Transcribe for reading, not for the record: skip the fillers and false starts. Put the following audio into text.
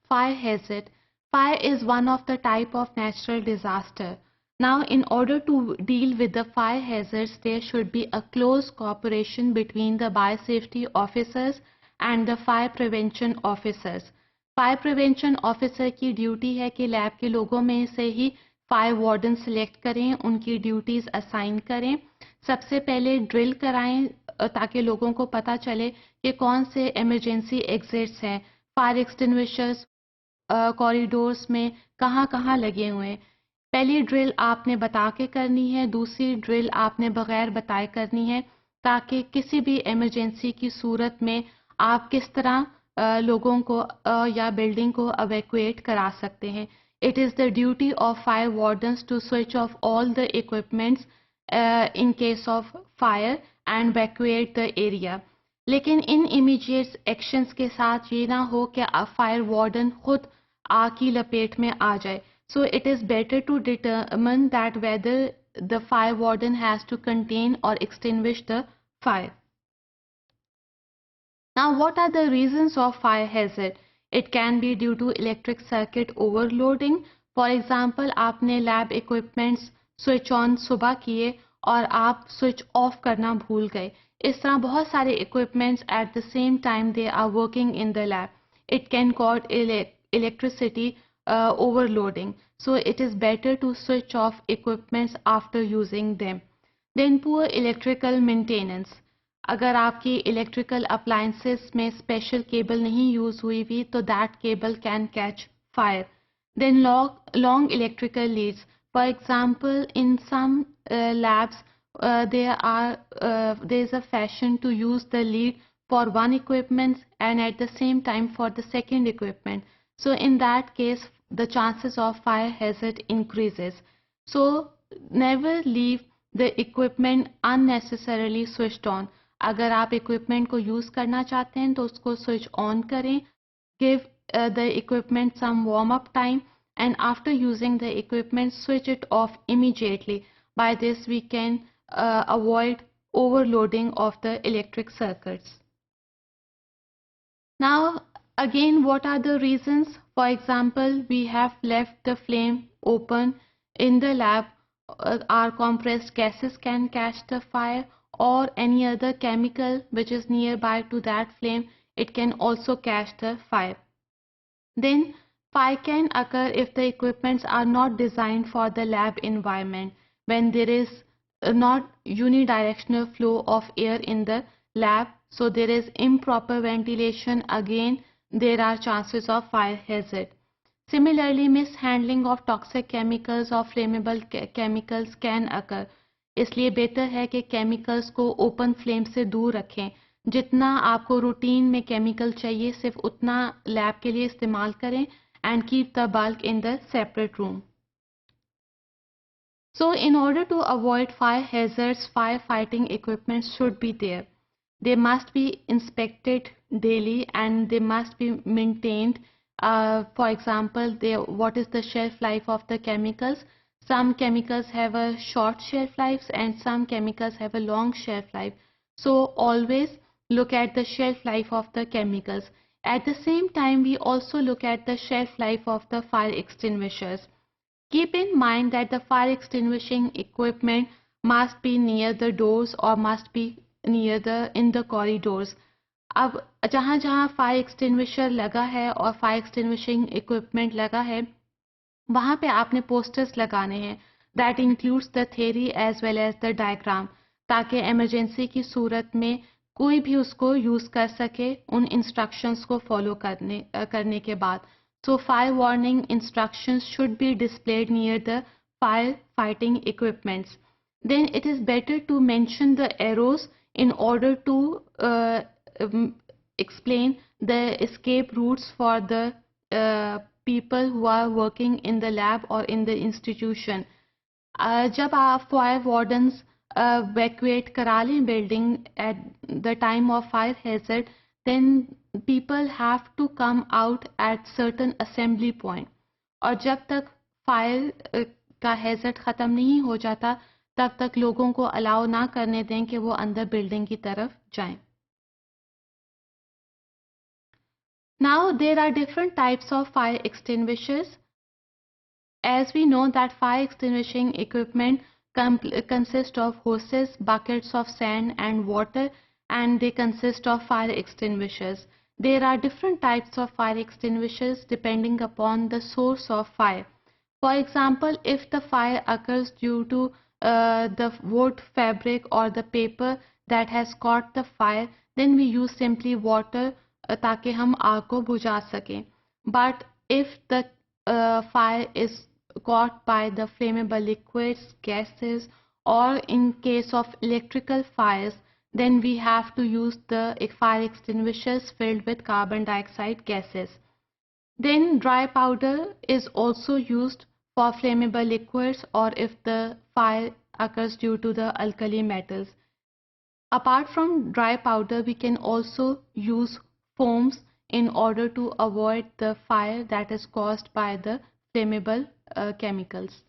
fire hazard. Fire is one of the type of natural disaster. Now, in order to deal with the fire hazards, there should be a close cooperation between the biosafety officers and the fire prevention officers. Fire prevention officer की duty है कि lab के लोगों में से ही fire warden select करें, उनकी duties assign करें, सबसे पहले ड्रिल कराएं ताकि लोगों को पता चले कि कौन से इमरजेंसी एग्जिट्स हैं, फायर एक्सटिंग्विशर्स कॉरिडोर्स में कहाँ कहाँ लगे हुए हैं. पहली ड्रिल आपने बता के करनी है, दूसरी ड्रिल आपने बगैर बताए करनी है, ताकि किसी भी इमरजेंसी की सूरत में आप किस तरह लोगों को या बिल्डिंग को एवैक्यूएट करा सकते हैं. It is the duty of fire wardens to switch off all the equipments in case of fire and evacuate the area. लेकिन इन इमीडिएट एक्शंस के साथ ये ना हो कि फायर वार्डन खुद आग की लपेट में आ जाए. So it is better to determine that whether the fire warden has to contain or extinguish the fire. Now, what are the reasons of fire hazard? It can be due to electric circuit overloading. For example, आपने lab equipments switch on सुबह किए और आप switch off करना भूल गए. इस तरह बहुत सारे equipments at the same time they are working in the lab. It can cause electricity overloading. So it is better to switch off equipments after using them. Then poor electrical maintenance. अगर आपकी electrical appliances में special cable नहीं use हुई हुई तो that cable can catch fire. Then long electrical leads. For example, in some labs there is a fashion to use the lead for one equipment and at the same time for the second equipment. So in that case, the chances of fire hazard increases. So never leave the equipment unnecessarily switched on. अगर आप equipment को use करना चाहते हैं तो उसको switch on करें. Give the equipment some warm up time and after using the equipment switch it off immediately. By this we can avoid overloading of the electric circuits. Now again, what are the reasons? For example, we have left the flame open in the lab. Our compressed gases can catch the fire or any other chemical which is nearby to that flame. It can also catch the fire. Then fire can occur if the equipments are not designed for the lab environment. When there is not unidirectional flow of air in the lab, so there is improper ventilation, again there are chances of fire hazard. Similarly, mishandling of toxic chemicals or flammable chemicals can occur. इसलिए बेहतर है कि chemicals को open flame से दूर रखें. जितना आपको रूटीन में chemical चाहिए सिर्फ उतना lab के लिए इस्तेमाल करें and keep the bulk in the separate room. So in order to avoid fire hazards, firefighting equipment should be there. They must be inspected daily and they must be maintained. For example, what is the shelf life of the chemicals? Some chemicals have a short shelf life and some chemicals have a long shelf life. So always look at the shelf life of the chemicals. At the same time, we also look at the shelf life of the fire extinguishers. Keep in mind that the fire extinguishing equipment must be near the doors or must be near in the corridors. अब जहाँ जहाँ fire extinguisher लगा है और fire extinguishing equipment लगा है वहाँ पे आपने पोस्टर्स लगाने हैं. That includes the theory as well as the diagram, ताकि इमरजेंसी की सूरत में कोई भी उसको यूज़ कर सके उन इंस्ट्रक्शंस को फॉलो करने के बाद. So fire warning instructions should be displayed near the fire fighting equipments. Then it is better to mention the arrows in order to explain the escape routes for the people who are working in the lab or in the institution. जब आप fire wardens evacuate करा लें building at the time of fire hazard, then people have to come out at certain assembly point. और जब तक fire का hazard ख़त्म नहीं हो जाता तब तक लोगों को अलाउ ना करने दें कि वो अंदर बिल्डिंग की तरफ जाएं. Now there are different types of fire extinguishers. As we know that fire extinguishing equipment consist of hoses, buckets of sand and water, and they consist of fire extinguishers. There are different types of fire extinguishers depending upon the source of fire. For example, if the fire occurs due to the wood, fabric or the paper that has caught the fire, then we use simply water ताकि हम आग को बुझा सकें. But if the fire is caught by the flammable liquids, gases, or in case of electrical fires, then we have to use the fire extinguishers filled with carbon dioxide gases. Then dry powder is also used for flammable liquids or if the fire occurs due to the alkali metals. Apart from dry powder, we can also use foams in order to avoid the fire that is caused by the flammable chemicals.